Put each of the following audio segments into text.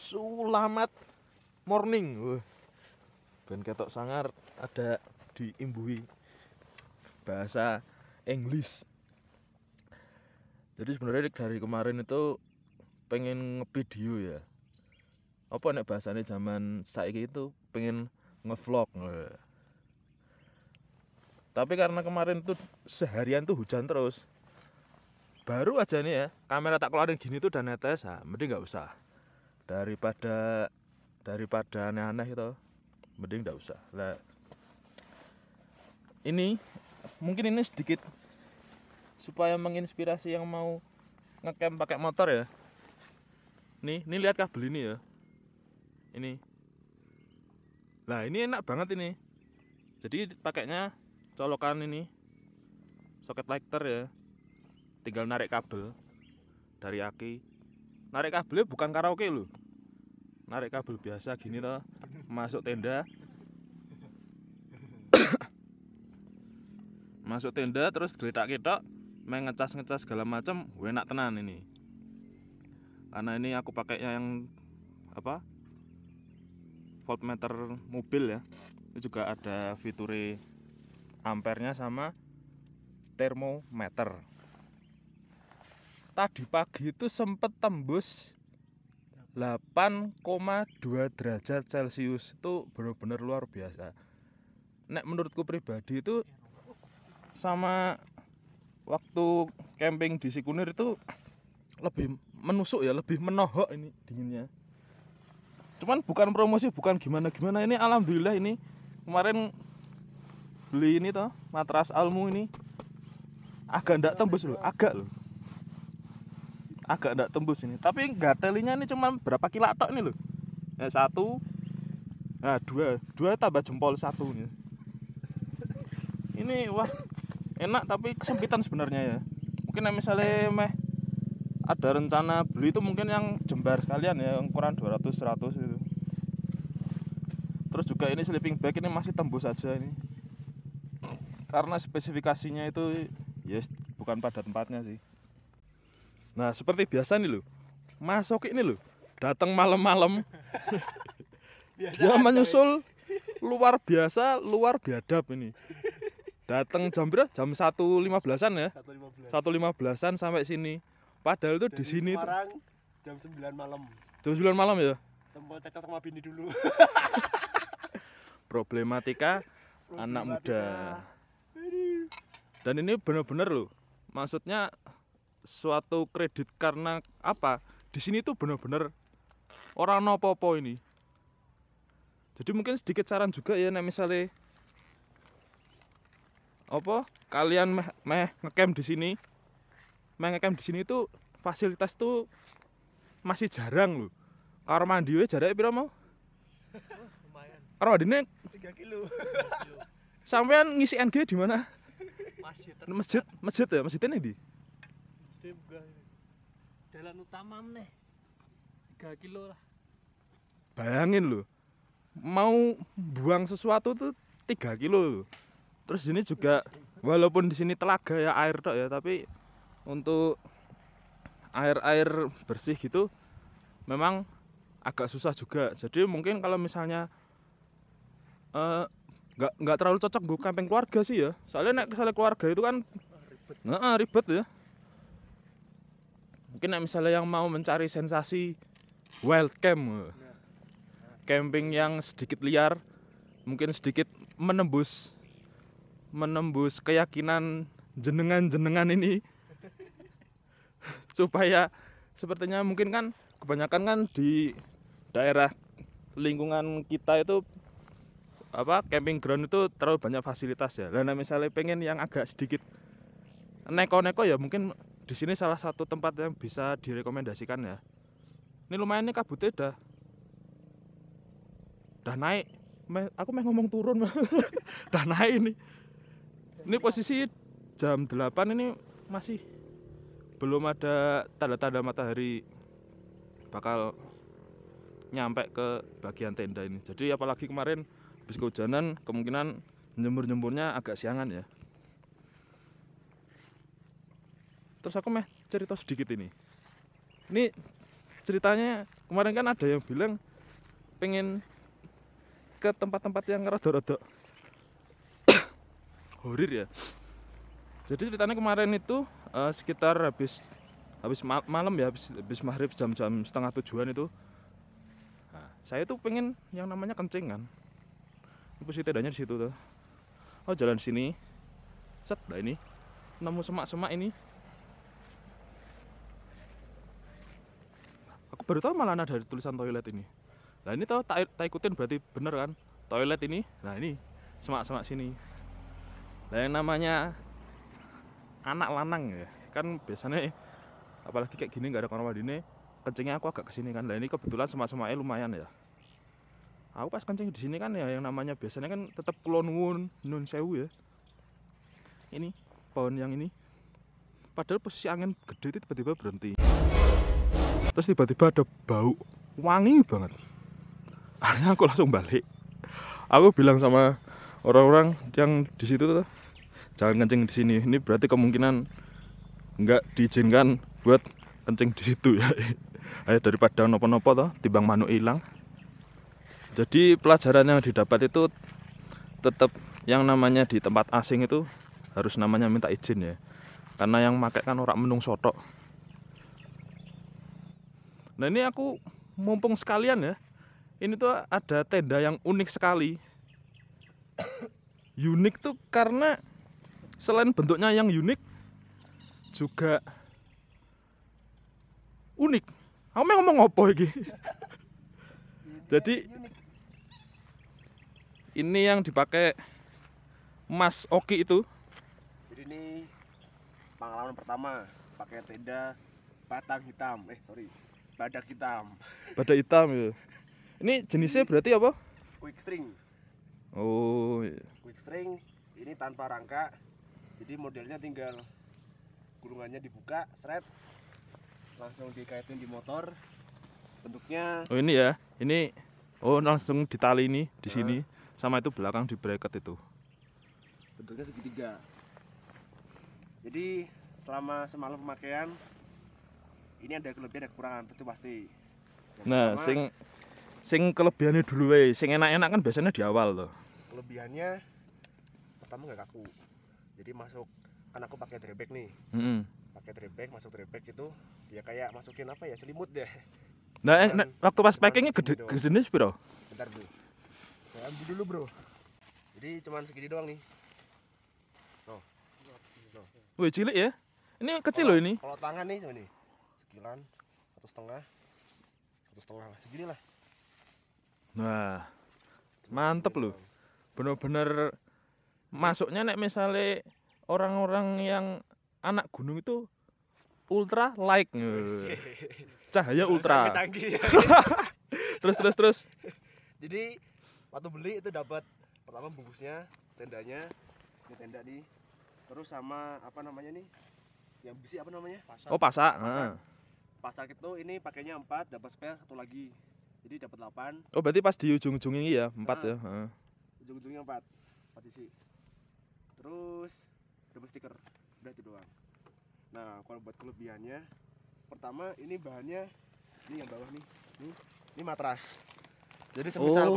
Sulamat morning. Ben ketok sangar ada diimbuhi bahasa Inggris. Jadi sebenarnya dari kemarin itu pengen ngevideo ya. Apa nek bahasane zaman saiki itu pengen ngevlog. Tapi karena kemarin tuh seharian tuh hujan terus. Baru aja nih ya, kamera tak keluarin gini tuh udah netes, mending nggak usah. Daripada aneh-aneh itu, mending nggak usah. Lah, ini mungkin ini sedikit supaya menginspirasi yang mau ngecamp pakai motor ya. Nih lihat kabel ini ya. Ini. Lah, ini enak banget ini. Jadi pakainya colokan ini soket lighter ya. Tinggal narik kabel dari aki. Narik kabelnya bukan karaoke loh. Narik kabel biasa gini toh. Masuk tenda. Masuk tenda terus geletak-geletak, main ngecas segala macam, enak tenan ini. Karena ini aku pakainya yang apa? Voltmeter mobil ya. Ini juga ada fitur ampernya sama termometer. Tadi pagi itu sempat tembus 8,2 derajat Celcius. Itu benar-benar luar biasa. Nek menurutku pribadi itu sama waktu camping di Sikunir itu lebih menusuk ya, lebih menohok ini dinginnya. Cuman bukan promosi, bukan gimana-gimana, ini alhamdulillah ini kemarin beli ini toh, matras Almu ini agak ndak tembus loh, agak ndak tembus ini. Tapi gatelinya ini cuma berapa kilo tok ini loh. Ya, 1, nah 2 tambah jempol 1 nih. Ini wah enak tapi kesempitan sebenarnya ya. Mungkin misalnya ada rencana beli itu mungkin yang jembar sekalian ya, ukuran 200-100 itu. Terus juga ini sleeping bag ini masih tembus aja ini. Karena spesifikasinya itu ya bukan pada tempatnya sih. Nah, seperti biasa nih loh. Masuk ini loh. Datang malam-malam. Dia menyusul luar biasa, luar biadab ini. Datang jam berapa? Jam 1.15-an ya. 1.15-an sampai sini. Padahal tuh di sini tuh jam 9 malam. Jam 9 malam ya. Sempat cocok sama bini dulu. Problematika anak muda. Dan ini benar-benar loh. Maksudnya suatu kredit karena apa? Di sini tuh benar-benar orang nopo-opo ini. Jadi mungkin sedikit saran juga ya, nek misalnya apa kalian ngecamp di sini, ngecamp di sini tuh fasilitas tuh masih jarang loh. Kamar mandi we jaraknya piro mau? Lumayan. Kamar mandine 3 kilo. Sampean ngisi NG di mana? Masjid ya, masjidnya di? Jalan utama nih 3 kilo lah. Bayangin loh, mau buang sesuatu tuh 3 kilo loh. Terus ini juga walaupun di sini telaga ya air tok ya, tapi untuk air bersih gitu memang agak susah juga. Jadi mungkin kalau misalnya nggak terlalu cocok gue camping keluarga sih ya. Soalnya nek misalnya keluarga itu kan ribet ya. Mungkin misalnya yang mau mencari sensasi wild camp, camping yang sedikit liar, mungkin sedikit menembus keyakinan jenengan ini, supaya sepertinya mungkin kan kebanyakan kan di daerah lingkungan kita itu apa camping ground itu terlalu banyak fasilitas ya. Nah misalnya pengen yang agak sedikit neko-neko ya, mungkin di sini salah satu tempat yang bisa direkomendasikan ya. Ini lumayan nih kabutnya udah naik. Aku ngomong turun. Udah naik ini. Ini posisi jam 8 ini masih belum ada tanda-tanda matahari bakal nyampe ke bagian tenda ini. Jadi apalagi kemarin habis kehujanan, kemungkinan nyembur-nyemburnya agak siangan ya. Terus aku cerita sedikit ini. Ini ceritanya kemarin kan ada yang bilang pengen ke tempat-tempat yang rada-rada horor ya. Jadi ceritanya kemarin itu sekitar habis malam ya, habis maghrib jam-jam setengah 7-an itu. Nah, saya tuh pengen yang namanya kencing kan. Posisi tendanya di situ tuh. Oh, jalan sini. Set, lah ini nemu semak-semak ini. Aku baru tahu malah ada tulisan toilet ini. Nah, ini tahu tak ikutin berarti bener kan? Toilet ini. Nah, ini semak-semak sini. Nah, yang namanya anak lanang ya. Kan biasanya apalagi kayak gini nggak ada kamar mandi, kencingnya aku agak kesini kan. Nah, ini kebetulan semak-semaknya lumayan ya. Aku pas kencing di sini kan ya yang namanya biasanya kan tetap kulon nun sewu ya. Ini pohon yang ini. Padahal posisi angin gede itu tiba-tiba berhenti. Terus tiba-tiba ada bau wangi banget. Akhirnya aku langsung balik. Aku bilang sama orang-orang yang di situ tuh, jangan kencing di sini. Ini berarti kemungkinan nggak diizinkan buat kencing di situ ya. Ayo daripada nopo-nopo toh, timbang manuk hilang. Jadi pelajaran yang didapat itu tetap yang namanya di tempat asing itu harus namanya minta izin ya. Karena yang pakai kan orang menung sotok. Nah, ini aku mumpung sekalian ya. Ini tuh ada tenda yang unik sekali. Unik tuh karena selain bentuknya yang unik juga unik. Aku mau ngomong apa iki? Jadi ini yang dipakai Mas Oki itu. Jadi ini pengalaman pertama pakai tenda badak hitam. Badak hitam. Badak hitam ya. Ini jenisnya berarti apa? Quick string. Oh, iya. Quick string ini tanpa rangka. Jadi modelnya tinggal gulungannya dibuka, seret, langsung dikaitin di motor. Bentuknya Oh, ini ya. Ini langsung ditali ini di sini. Sama itu belakang di bracket itu. bentuknya segitiga. Jadi selama semalam pemakaian ini ada kelebihan ada kekurangan itu pasti. Yang Nah, pertama, sing kelebihannya dulu we. Sing enak-enak kan biasanya di awal loh. kelebihannya pertama nggak kaku. Jadi masuk kan aku pakai drebag nih. Pakai drebag, masuk drebag itu dia kayak masukin apa ya, selimut deh. Nah, waktu pas cuman packingnya segini doang. gede sepiro? Bentar dulu. Saya ambil dulu, Bro. Jadi cuman segini doang nih. Wih, cilik ya. Ini kecil loh ini. Kalau tangan nih cuma nih. Sekilan, 1,5. 1,5 lah, segini lah. Wah, Cuma mantep segini loh. doang. Bener-bener masuknya nek misalnya orang-orang yang anak gunung itu ultra light. Cahaya ultra. Canggih ya. Terus. Jadi waktu beli itu dapat pertama bungkusnya, tendanya, ini tenda nih. Terus sama apa namanya nih? Yang besi apa namanya? Oh, pasak. Pasak itu ini pakainya 4, dapat spare 1 lagi. Jadi dapat 8. Oh, berarti pas di ujung-ujung ini ya, 4 ya. Ujung-ujungnya 4 sisi. Terus dapat stiker. Udah itu doang. Nah, kalau buat kelebihannya, pertama ini bahannya ini yang bawah nih. Ini matras. Jadi semisal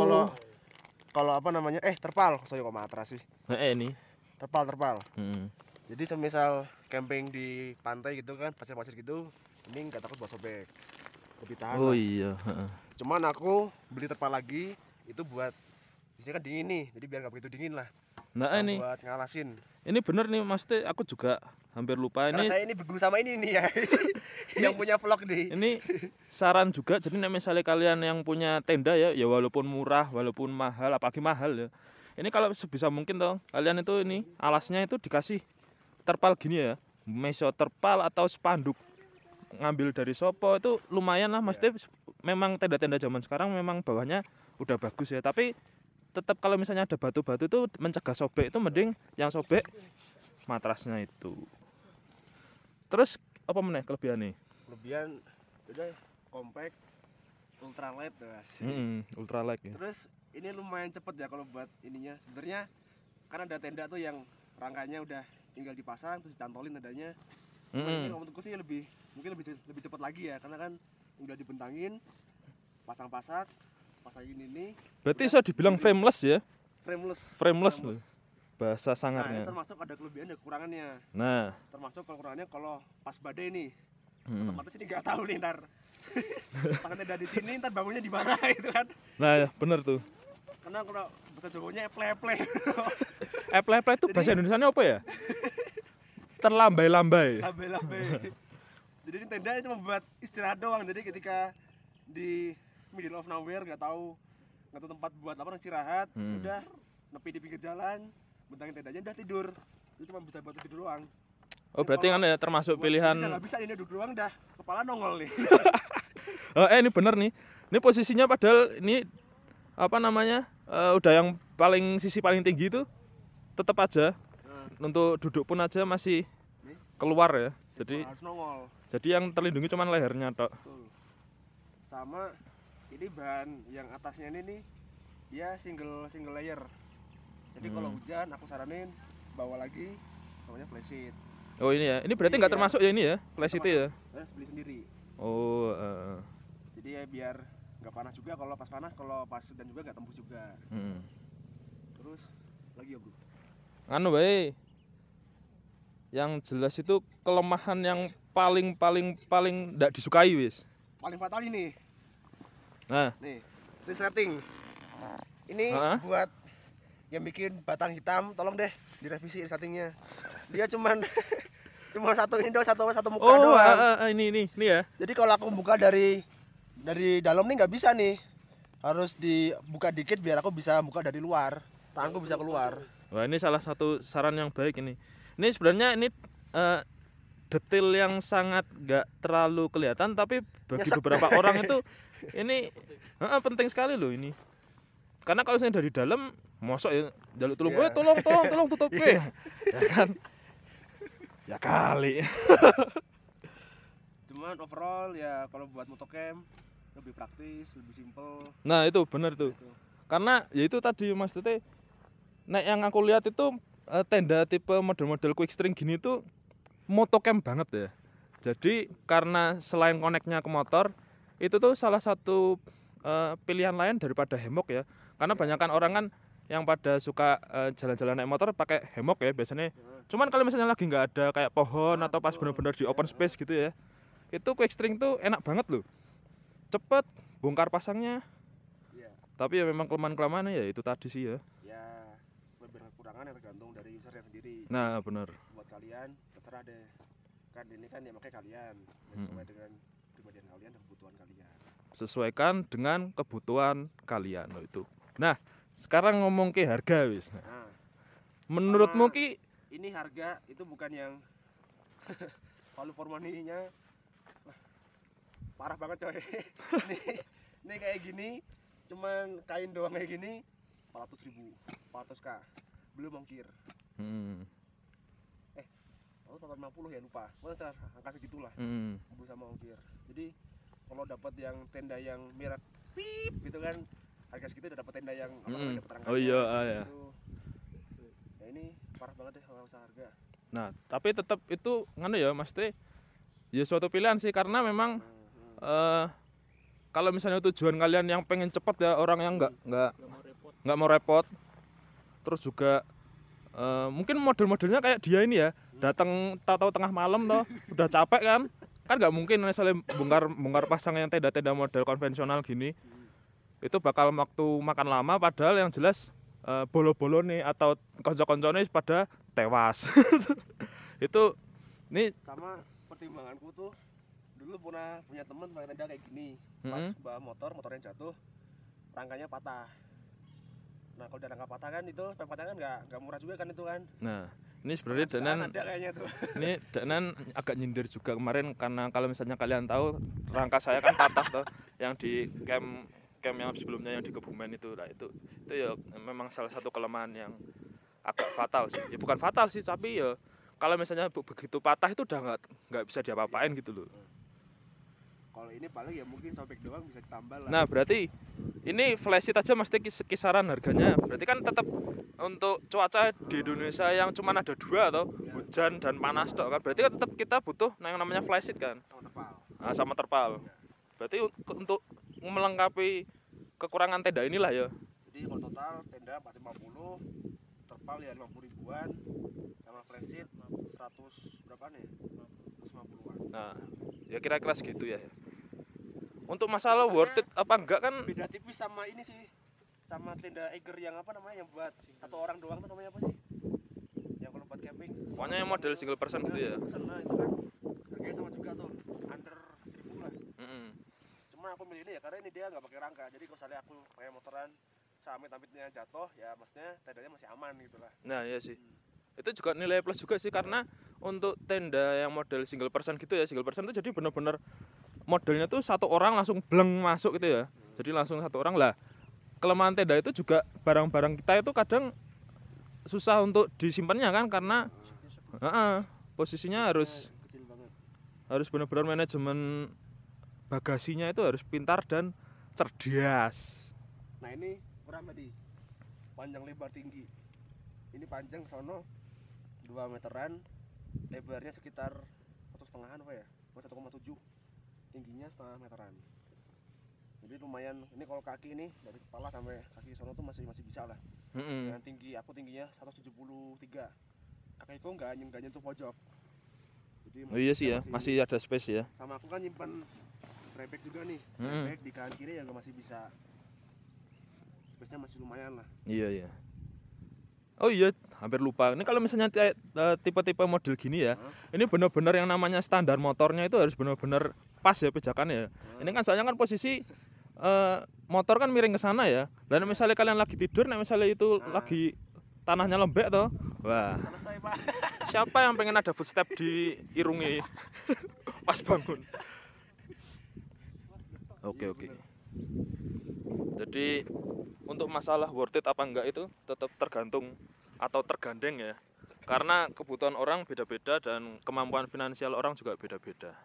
kalau apa namanya? Terpal. Sorry kok matras sih. Ini. Terpal. Hmm. Jadi semisal camping di pantai gitu kan, pasir-pasir gitu, ini nggak takut buat sobek. Lebih tahan Oh lah. iya. Cuman aku beli terpal lagi itu buat di sini kan dingin nih, jadi biar nggak begitu dingin lah. Nah, Sama ini. buat ngalasin. Ini bener nih, maksudnya aku juga hampir lupa Karena ini. saya ini berguru sama ini nih ya. Yang punya vlog nih. Ini saran juga, jadi nek misalnya kalian yang punya tenda ya walaupun murah, walaupun mahal, apalagi mahal ya. Ini kalau sebisa mungkin toh, kalian itu ini alasnya itu dikasih terpal gini ya. Meso terpal atau spanduk. Ngambil dari Sopo itu lumayan lah, maksudnya memang tenda-tenda zaman sekarang memang bawahnya udah bagus ya, tapi tetap kalau misalnya ada batu-batu itu mencegah sobek, itu mending yang sobek matrasnya itu. Terus apa meneh kelebihannya? Kelebihan udah compact, ultralight guys. Ultralight ya. Terus ini lumayan cepet ya kalau buat ininya. Sebenarnya kan ada tenda tuh yang rangkanya udah tinggal dipasang terus dicantolin tendanya. Cuman ini kalau menurutku sih mungkin lebih cepat lagi ya, karena kan udah dibentangin, pasang-pasang ini. Berarti udah bisa dibilang berdiri. frameless ya? Frameless. Loh. Bahasa Nah, ini sangarnya. termasuk ada kelebihan dan kekurangannya. Nah, Termasuk kekurangannya kalau pas badai nih, hmm. otomatis ini nggak tahu nih ntar. Pas tenda di sini, ntar bangunnya di mana gitu kan? Nah, ya, bener tuh. Karena kalau bahasa Jawanya eple-eple. Eple-eple itu bahasa Jadi- Indonesianya apa ya? Terlambai-lambai. Lambe-lambe. Jadi ini tenda cuma buat istirahat doang. Jadi ketika di middle of nowhere nggak tahu tempat buat apa istirahat, udah nepi di pinggir jalan, bentangin tendanya udah tidur. Itu cuma bisa buat tidur doang. Oh, berarti kan ya termasuk Buat pilihan. ini udah nggak bisa ini duduk doang dah kepala nongol nih. Oh, ini bener nih. Ini posisinya padahal ini apa namanya? Udah yang sisi paling tinggi itu tetap aja untuk duduk pun aja masih Nih. keluar ya. Jadi harus nongol. yang terlindungi cuma lehernya tok. Betul. Sama ini bahan yang atasnya ini nih dia single layer. Jadi kalau hujan aku saranin bawa lagi namanya flash sheet. Oh, ini ya. Ini berarti nggak Iya. termasuk ya ini ya, flash itu ya. Beli sendiri. Oh, Jadi ya biar nggak panas juga, kalau pas panas, kalau pas hujan juga nggak tembus juga. Terus lagi ya bro, Anu bae. Yang jelas itu kelemahan yang paling nggak disukai wis. paling fatal ini Nah, nih resleting ini Hah? buat yang bikin batang hitam, tolong deh direvisi resletingnya. Dia cuman cuma satu ini doang, satu muka doang. ini ya. Jadi kalau aku buka dari dalam nih nggak bisa nih, harus dibuka dikit biar aku bisa buka dari luar, tanganku bisa keluar. Wah, ini salah satu saran yang baik ini. Ini sebenarnya ini detail yang sangat nggak terlalu kelihatan, tapi bagi Nyesek. beberapa orang itu ini penting sekali loh ini. Karena kalau saya dari dalam, mosok ya jaluk tolong, Iya. tolong tutup ya kan. Ya kali. Cuman overall ya kalau buat motocamp lebih praktis, lebih simple. Nah, itu benar tuh. Gitu. Karena ya itu tadi Mas Tete, nah yang aku lihat itu tenda tipe model-model quick string gini tuh motocamp banget ya. Jadi karena selain koneknya ke motor, itu tuh salah satu pilihan lain daripada hemok ya. Karena banyakkan orang kan yang pada suka jalan-jalan naik motor pakai hemok ya biasanya. Cuman kalau misalnya lagi nggak ada kayak pohon atau pas benar-benar di open space gitu ya, itu quick string tuh enak banget loh. Cepet bongkar pasangnya. Iya. Tapi ya memang kelemahan-kelemahannya ya itu tadi sih ya. Ya kekurangan yang tergantung dari usernya sendiri. Nah, benar. Buat kalian terserah deh. Kan ini kan yang pakai kalian, sesuai dengan pribadian kalian dan kebutuhan kalian. Sesuaikan dengan kebutuhan kalian loh itu. Nah, sekarang ngomong ke harga wis. Nah, Menurutmu Sama- ki ini harga itu bukan yang value for money-nya parah banget coy. ini kayak gini, cuman kain doang kayak gini 400.000, 400k belum ongkir. 450 ya lupa, pokoknya angka segitulah belum sama ongkir. Jadi kalau dapat yang tenda yang merek pip gitu kan, harga segitu udah dapat tenda yang dapat perangkatnya, Oh iya, ya. gitu. Ya ini parah banget deh kalau usaha harga. Nah, tapi tetap itu nganu ya Mas Teh. Ya suatu pilihan sih karena memang kalau misalnya tujuan kalian yang pengen cepat ya, orang yang nggak mau repot. Terus juga mungkin model-modelnya kayak dia ini ya, datang tahu tengah malam toh, udah capek kan nggak mungkin misalnya bongkar pasang yang tenda-tenda model konvensional gini, itu bakal waktu makan lama. Padahal yang jelas bolo-bolo nih atau konco-koncone pada tewas. Itu nih Sama pertimbanganku tuh, dulu pernah punya temen pakai tenda kayak gini, pas bawa motornya jatuh, rangkanya patah. Nah kalau udah rangka patah kan itu spare partnya kan nggak murah juga kan itu kan. nah ini sebenarnya Jutaan Danan ada kayaknya tuh. ini Danan agak nyindir juga kemarin, karena kalau misalnya kalian tahu rangka saya kan patah tuh yang di camp yang sebelumnya yang di Kebumen itu lah, itu ya memang salah satu kelemahan yang agak fatal sih. Ya bukan fatal sih, tapi ya kalau misalnya begitu patah itu udah nggak bisa diapa-apain gitu loh. Kalau ini paling ya mungkin sobek doang bisa ditambal lah. Nah, berarti ini flash sheet aja mesti kisaran harganya. Berarti kan tetap untuk cuaca di Indonesia yang cuma ada dua atau hujan dan panas toh kan. Berarti kan tetap kita butuh yang namanya flash sheet kan. Sama terpal. Nah, sama terpal. Berarti untuk melengkapi kekurangan tenda inilah ya. Jadi kalau total tenda 450, terpal ya 50 ribuan, sama flashseat 100 berapa nih? 150-an. Nah, ya kira-kira segitu ya. Untuk masalah worth it apa enggak kan Beda tipis sama ini sih, sama tenda Eiger yang apa namanya, yang buat satu orang doang tuh namanya apa sih? Yang kalau buat camping. pokoknya yang model single person gitu ya. Nah itu kan harganya sama juga tuh, under 1000 lah. Cuma aku milih ini ya karena ini dia nggak pakai rangka, jadi kalau misalnya aku pakai motoran amit-amitnya jatuh ya maksudnya tendanya masih aman gitu lah. Nah, iya sih. Itu juga nilai plus juga sih karena untuk tenda yang model single person gitu ya, single person itu jadi benar-benar modelnya tuh satu orang langsung bleng masuk gitu ya. Jadi langsung satu orang lah. Kelemahan tenda itu juga barang-barang kita itu kadang susah untuk disimpannya kan karena posisinya harus Kecil banget. benar-benar manajemen bagasinya itu harus pintar dan cerdas. Nah ini kurang tadi, panjang lebar tinggi. Ini panjang sono 2 meteran, lebarnya sekitar 1,5 apa ya? 1,7. Tingginya setengah meteran. Jadi lumayan. Ini kalau kaki ini dari kepala sampai kaki sono tuh masih bisa lah. Dengan tinggi aku tingginya 173. Kakiku nggak nyentuh pojok. Jadi Oh iya sih ya, masih ada space ya. sama aku kan nyimpan trayback juga nih. Trayback di kanan kiri ya masih bisa. Space-nya masih lumayan lah. Iya. Oh iya, hampir lupa. Ini kalau misalnya tipe-tipe model gini ya, ini benar-benar yang namanya standar motornya itu harus benar-benar pas ya pijakan ya. Ini kan soalnya kan posisi motor kan miring ke sana ya. Dan misalnya kalian lagi tidur, nah misalnya itu lagi tanahnya lembek toh, wah. Selesai pak. Siapa yang pengen ada footstep di irungi pas bangun? Oke. Jadi untuk masalah worth it apa enggak itu tetap tergantung atau tergandeng ya. Karena kebutuhan orang beda-beda dan kemampuan finansial orang juga beda-beda.